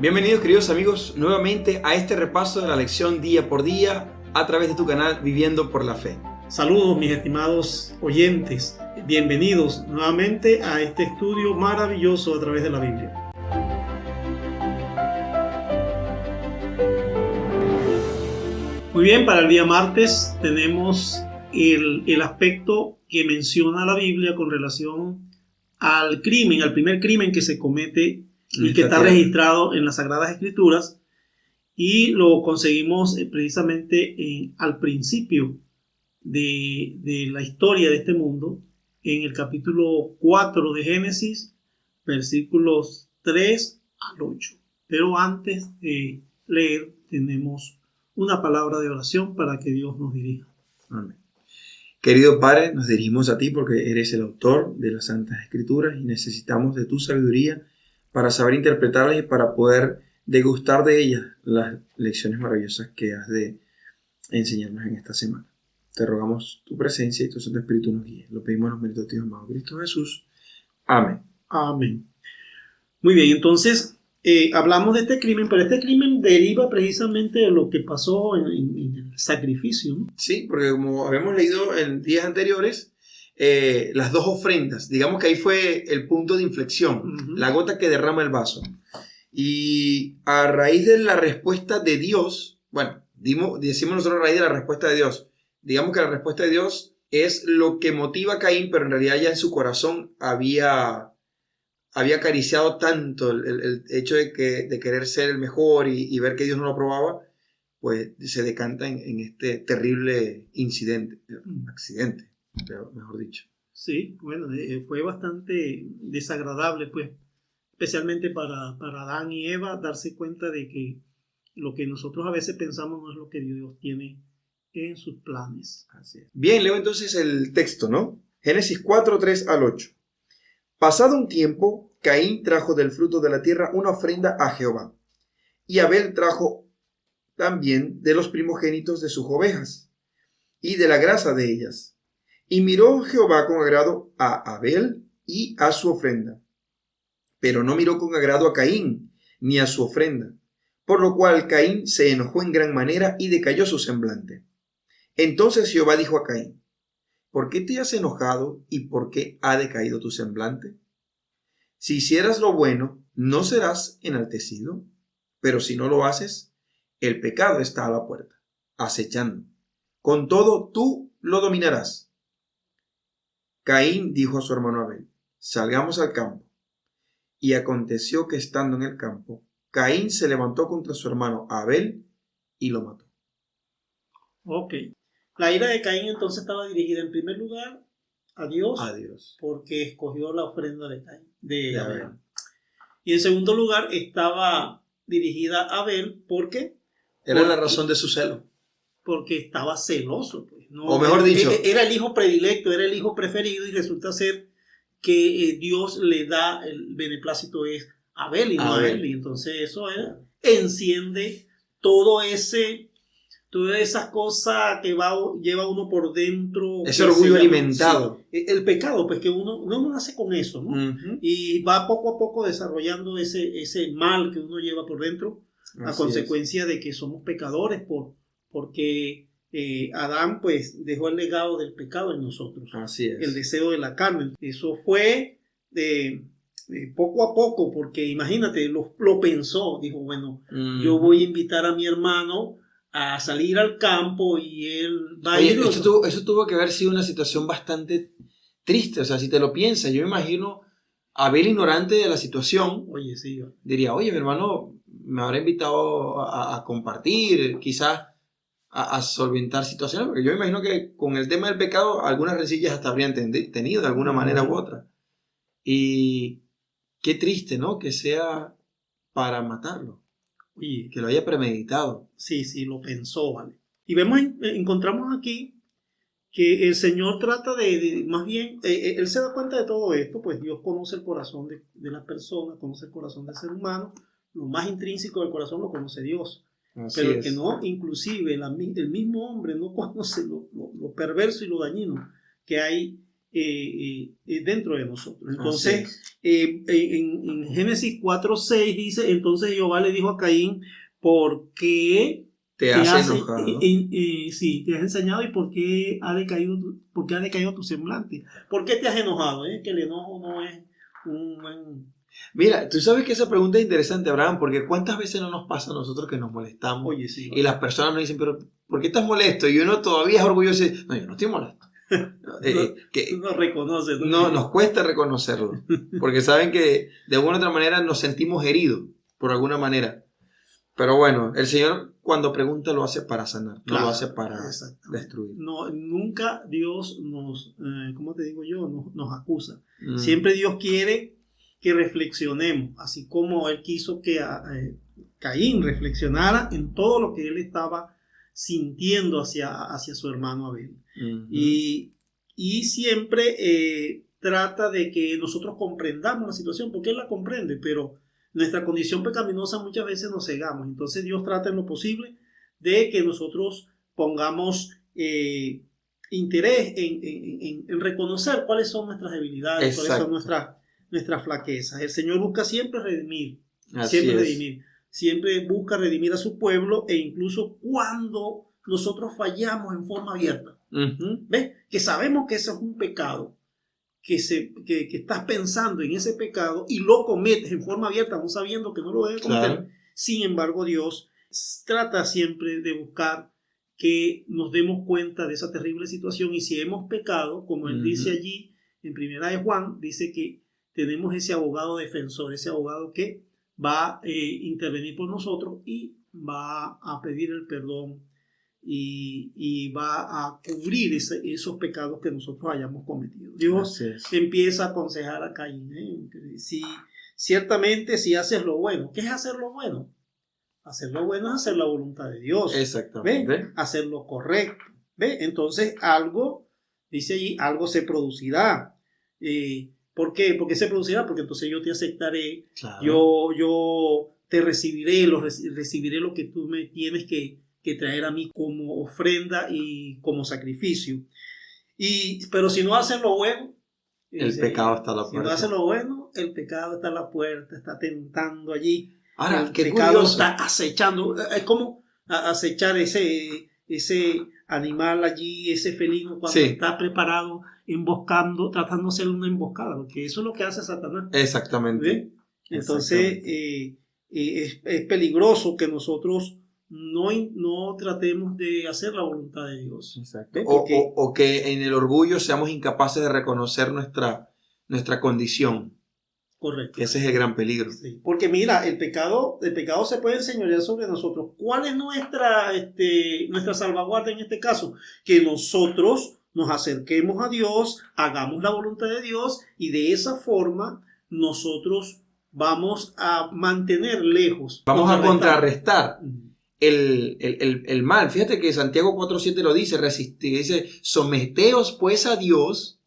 Bienvenidos, queridos amigos, nuevamente a este repaso de la lección día por día a través de tu canal Viviendo por la Fe. Saludos, mis estimados oyentes. Bienvenidos nuevamente a este estudio maravilloso a través de la Biblia. Muy bien, para el día martes tenemos el aspecto que menciona la Biblia con relación al crimen, al primer crimen que se comete y que está registrado en las Sagradas Escrituras, y lo conseguimos precisamente al principio de la historia de este mundo, en el capítulo 4 de Génesis, versículos 3 al 8. Pero antes de leer, tenemos una palabra de oración para que Dios nos dirija. Amén. Querido Padre, nos dirigimos a ti porque eres el autor de las Santas Escrituras y necesitamos de tu sabiduría para saber interpretarlas y para poder degustar de ellas las lecciones maravillosas que has de enseñarnos en esta semana. Te rogamos tu presencia y tu Santo Espíritu nos guíe. Lo pedimos en los méritos de tu amado Cristo Jesús. Amén. Amén. Muy bien, entonces hablamos de este crimen, pero este crimen deriva precisamente de lo que pasó en el sacrificio, ¿no? Sí, porque como habíamos leído en días anteriores, las dos ofrendas, digamos que ahí fue el punto de inflexión, la gota que derrama el vaso. Y a raíz de la respuesta de Dios, decimos nosotros a raíz de la respuesta de Dios, digamos que la respuesta de Dios es lo que motiva a Caín, pero en realidad ya en su corazón había acariciado tanto el hecho de querer ser el mejor y ver que Dios no lo aprobaba, pues se decanta en este terrible accidente, pero mejor dicho. Sí, bueno, fue bastante desagradable, pues, especialmente para Adán y Eva, darse cuenta de que lo que nosotros a veces pensamos no es lo que Dios tiene en sus planes. Así es. Bien, leo entonces el texto, ¿no? Génesis 4, 3 al 8. Pasado un tiempo, Caín trajo del fruto de la tierra una ofrenda a Jehová, y Abel trajo también de los primogénitos de sus ovejas, y de la grasa de ellas. Y miró Jehová con agrado a Abel y a su ofrenda, pero no miró con agrado a Caín ni a su ofrenda, por lo cual Caín se enojó en gran manera y decayó su semblante. Entonces Jehová dijo a Caín: ¿por qué te has enojado y por qué ha decaído tu semblante? Si hicieras lo bueno, ¿no serás enaltecido? Pero si no lo haces, el pecado está a la puerta, acechando. Con todo, tú lo dominarás. Caín dijo a su hermano Abel: salgamos al campo. Y aconteció que estando en el campo, Caín se levantó contra su hermano Abel y lo mató. Ok. La ira de Caín entonces estaba dirigida en primer lugar a Dios, porque escogió la ofrenda de Abel. Y en segundo lugar estaba dirigida a Abel porque era la razón de su celo. Porque estaba celoso, pues, ¿no? O mejor dicho, era el hijo predilecto, era el hijo preferido, y resulta ser que Dios le da el beneplácito es a Abel y no a él. Y entonces eso enciende todas esas cosas que lleva uno por dentro. Ese orgullo alimentado. Sí, el pecado, pues que uno nace con eso, ¿no? Uh-huh. Y va poco a poco desarrollando ese mal que uno lleva por dentro, a consecuencia de que somos pecadores porque Adán pues dejó el legado del pecado en nosotros. Así es. El deseo de la carne. Eso fue poco a poco, porque imagínate, lo pensó. Dijo, bueno, yo voy a invitar a mi hermano a salir al campo y él va a ir. Eso tuvo que haber sido una situación bastante triste. O sea, si te lo piensas, yo me imagino a Abel ignorante de la situación. Oye, sí. Diría, oye, mi hermano me habrá invitado a compartir, quizás a solventar situaciones, porque yo me imagino que con el tema del pecado algunas rencillas hasta habrían tenido de alguna manera u otra. Y qué triste, ¿no? Que sea para matarlo. Oye, que lo haya premeditado. Sí, lo pensó, ¿vale? Y encontramos aquí que el Señor trata más bien, Él se da cuenta de todo esto, pues Dios conoce el corazón de la persona, conoce el corazón del ser humano, lo más intrínseco del corazón lo conoce Dios. Pero el que no, inclusive el mismo hombre no conoce lo perverso y lo dañino que hay dentro de nosotros. Entonces, en Génesis 4:6 dice, entonces Jehová le dijo a Caín, ¿por qué te has enojado? Sí, te has enseñado y por qué ha decaído tu semblante. ¿Por qué te has enojado? Que el enojo no es un buen... Mira, tú sabes que esa pregunta es interesante, Abraham, porque ¿cuántas veces no nos pasa a nosotros que nos molestamos? Oye, sí, y las personas nos dicen, pero ¿por qué estás molesto? Y uno todavía es orgulloso y dice, no, yo no estoy molesto. No reconoce. No, nos cuesta reconocerlo, porque saben que de alguna u otra manera nos sentimos heridos, por alguna manera. Pero bueno, el Señor cuando pregunta lo hace para sanar, no lo hace para destruir. No, nunca Dios nos, ¿cómo te digo yo? Nos acusa. Siempre Dios quiere que reflexionemos, así como Él quiso que Caín reflexionara en todo lo que él estaba sintiendo hacia su hermano Abel. Uh-huh. Y siempre trata de que nosotros comprendamos la situación, porque Él la comprende, pero nuestra condición pecaminosa muchas veces nos cegamos. Entonces Dios trata en lo posible de que nosotros pongamos interés en reconocer cuáles son nuestras debilidades, cuáles son nuestras flaquezas. El Señor busca siempre redimir, siempre busca redimir a su pueblo, e incluso cuando nosotros fallamos en forma abierta. Uh-huh. ¿Ves? Que sabemos que eso es un pecado, que estás pensando en ese pecado y lo cometes en forma abierta, aún sabiendo que no lo debes cometer. Claro. Sin embargo, Dios trata siempre de buscar que nos demos cuenta de esa terrible situación, y si hemos pecado, como Él dice allí en 1 de Juan, dice que tenemos ese abogado defensor, ese abogado que va a intervenir por nosotros y va a pedir el perdón y va a cubrir esos pecados que nosotros hayamos cometido. Dios empieza a aconsejar a Caín, ciertamente si haces lo bueno. ¿Qué es hacer lo bueno? Hacer lo bueno es hacer la voluntad de Dios. Exactamente. ¿Ve? Hacer lo correcto. ¿Ve? Entonces algo, dice allí, algo se producirá. ¿Por qué? Porque se producirá, porque entonces yo te aceptaré, claro. yo te recibiré, recibiré lo que tú me tienes que traer a mí como ofrenda y como sacrificio. Pero si no hacen lo bueno, el pecado está a la puerta. Si no hacen lo bueno, el pecado está a la puerta, está tentando allí. Ahora, el pecado curioso. Está acechando. Es como acechar ese animal allí, ese felino, cuando está preparado, emboscando, tratando de hacer una emboscada, porque eso es lo que hace Satanás. Exactamente. ¿Ve? Entonces, es peligroso que nosotros no tratemos de hacer la voluntad de Dios. Exacto. O que en el orgullo seamos incapaces de reconocer nuestra condición. Correcto. Ese es el gran peligro. Sí. Porque mira, el pecado se puede enseñorear sobre nosotros. ¿Cuál es nuestra salvaguarda en este caso? Que nosotros nos acerquemos a Dios, hagamos la voluntad de Dios, y de esa forma nosotros vamos a mantener lejos. Vamos a contrarrestar el mal. Fíjate que Santiago 4:7 lo dice, dice, someteos pues a Dios,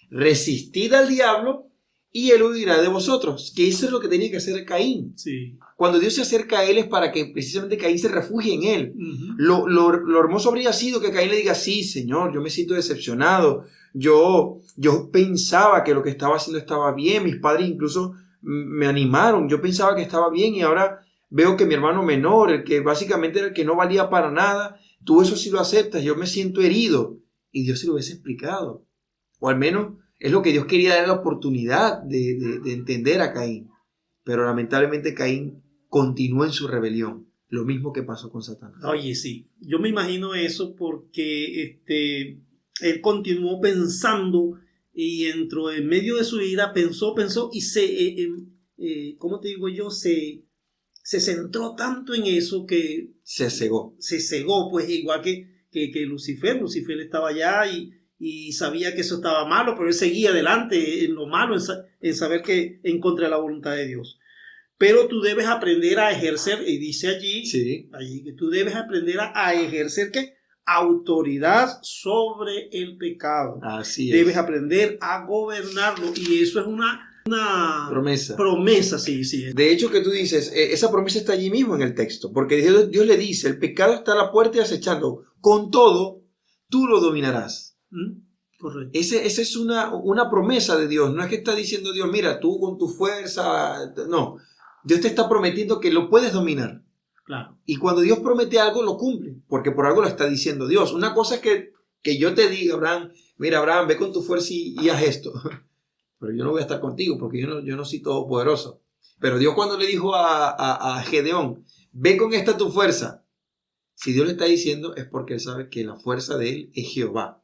resistid al diablo y él huirá de vosotros. Que eso es lo que tenía que hacer Caín. Sí. Cuando Dios se acerca a él es para que precisamente Caín se refugie en él. Uh-huh. Lo hermoso habría sido que Caín le diga, sí, Señor, yo me siento decepcionado. Yo pensaba que lo que estaba haciendo estaba bien. Mis padres incluso me animaron. Yo pensaba que estaba bien y ahora veo que mi hermano menor, el que básicamente era el que no valía para nada, tú eso sí lo aceptas. Yo me siento herido. Y Dios se lo hubiese explicado. O al menos es lo que Dios quería dar la oportunidad de entender a Caín. Pero lamentablemente Caín continuó en su rebelión. Lo mismo que pasó con Satanás. Oye, sí. Yo me imagino eso porque él continuó pensando, y entró en medio de su ira, pensó y ¿cómo te digo yo? Se centró tanto en eso que se cegó. Se cegó, pues igual que Lucifer. Lucifer estaba allá y sabía que eso estaba malo, pero él seguía adelante en lo malo, en saber que en contra de la voluntad de Dios. Pero tú debes aprender a ejercer, y dice allí que tú debes aprender a ejercer ¿qué? Autoridad sobre el pecado. Así debes aprender a gobernarlo, y eso es una promesa, sí. De hecho, que tú dices, esa promesa está allí mismo en el texto, porque Dios le dice, el pecado está a la puerta y acechando, con todo, tú lo dominarás. Correcto. Esa es una promesa de Dios. No es que está diciendo Dios, mira, tú con tu fuerza. No. Dios te está prometiendo que lo puedes dominar. Claro. Y cuando Dios promete algo, lo cumple. Porque por algo lo está diciendo Dios. Una cosa es que yo te diga, Abraham, mira, Abraham, ve con tu fuerza y haz esto. Pero yo no voy a estar contigo porque yo no soy todopoderoso. Pero Dios cuando le dijo a Gedeón, ve con esta tu fuerza. Si Dios le está diciendo es porque él sabe que la fuerza de él es Jehová.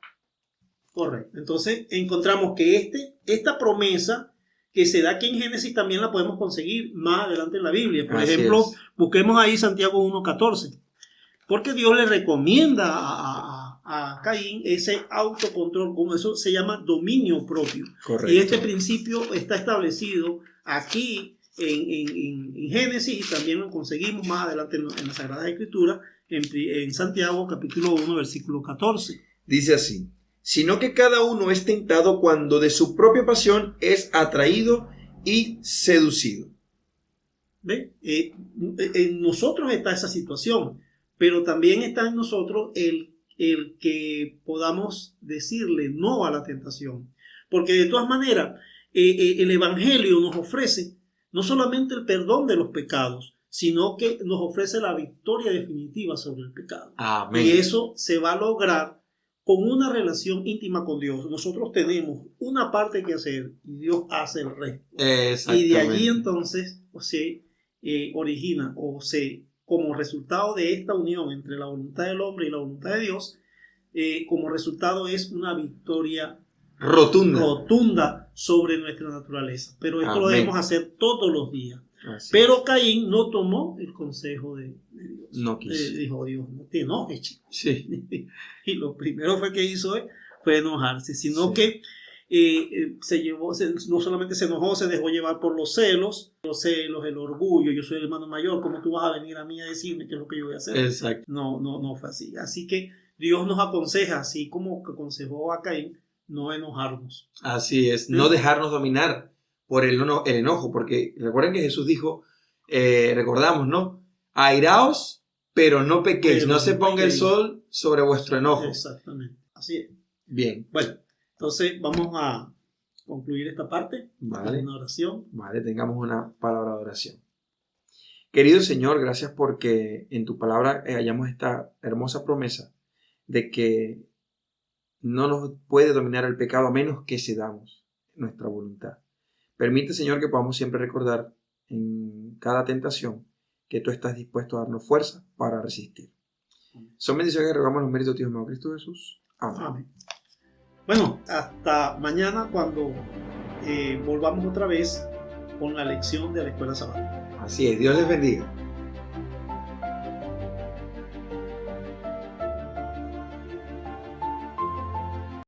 Correcto. Entonces encontramos que esta promesa que se da aquí en Génesis también la podemos conseguir más adelante en la Biblia. Por ejemplo, busquemos ahí Santiago 1:14. Porque Dios le recomienda a Caín ese autocontrol, como eso se llama dominio propio. Correcto. Y este principio está establecido aquí en Génesis y también lo conseguimos más adelante en las Sagradas Escrituras, en Santiago capítulo 1, versículo 14. Dice así, sino que cada uno es tentado cuando de su propia pasión es atraído y seducido. ¿Ve? En nosotros está esa situación, pero también está en nosotros el que podamos decirle no a la tentación. Porque de todas maneras, el Evangelio nos ofrece no solamente el perdón de los pecados, sino que nos ofrece la victoria definitiva sobre el pecado. Amén. Y eso se va a lograr con una relación íntima con Dios. Nosotros tenemos una parte que hacer y Dios hace el resto. Y de allí entonces se origina como resultado de esta unión entre la voluntad del hombre y la voluntad de Dios, como resultado es una victoria rotunda sobre nuestra naturaleza. Pero esto lo debemos hacer todos los días. Pero Caín no tomó el consejo de Dios. No quiso. Dijo Dios, no te enojes, chico. Sí. Y lo primero que hizo fue enojarse, sino que no solamente se enojó, se dejó llevar por los celos, el orgullo. Yo soy el hermano mayor, ¿cómo tú vas a venir a mí a decirme qué es lo que yo voy a hacer? Exacto. No fue así. Así que Dios nos aconseja, así como aconsejó a Caín, no enojarnos. Así es, no dejarnos dominar por el enojo, porque recuerden que Jesús dijo, recordamos, ¿no? Airaos, pero no pequéis, no se ponga el sol sobre vuestro enojo. Exactamente, así es. Bien. Bueno, entonces vamos a concluir esta parte. Vale. Una oración. Vale, tengamos una palabra de oración. Querido Señor, gracias porque en tu palabra hallamos esta hermosa promesa de que no nos puede dominar el pecado a menos que cedamos nuestra voluntad. Permite, Señor, que podamos siempre recordar en cada tentación que tú estás dispuesto a darnos fuerza para resistir. Son bendiciones que rogamos los méritos de Dios mío Cristo Jesús. Amén. Amén. Bueno, hasta mañana cuando volvamos otra vez con la lección de la escuela sabática. Así es, Dios les bendiga.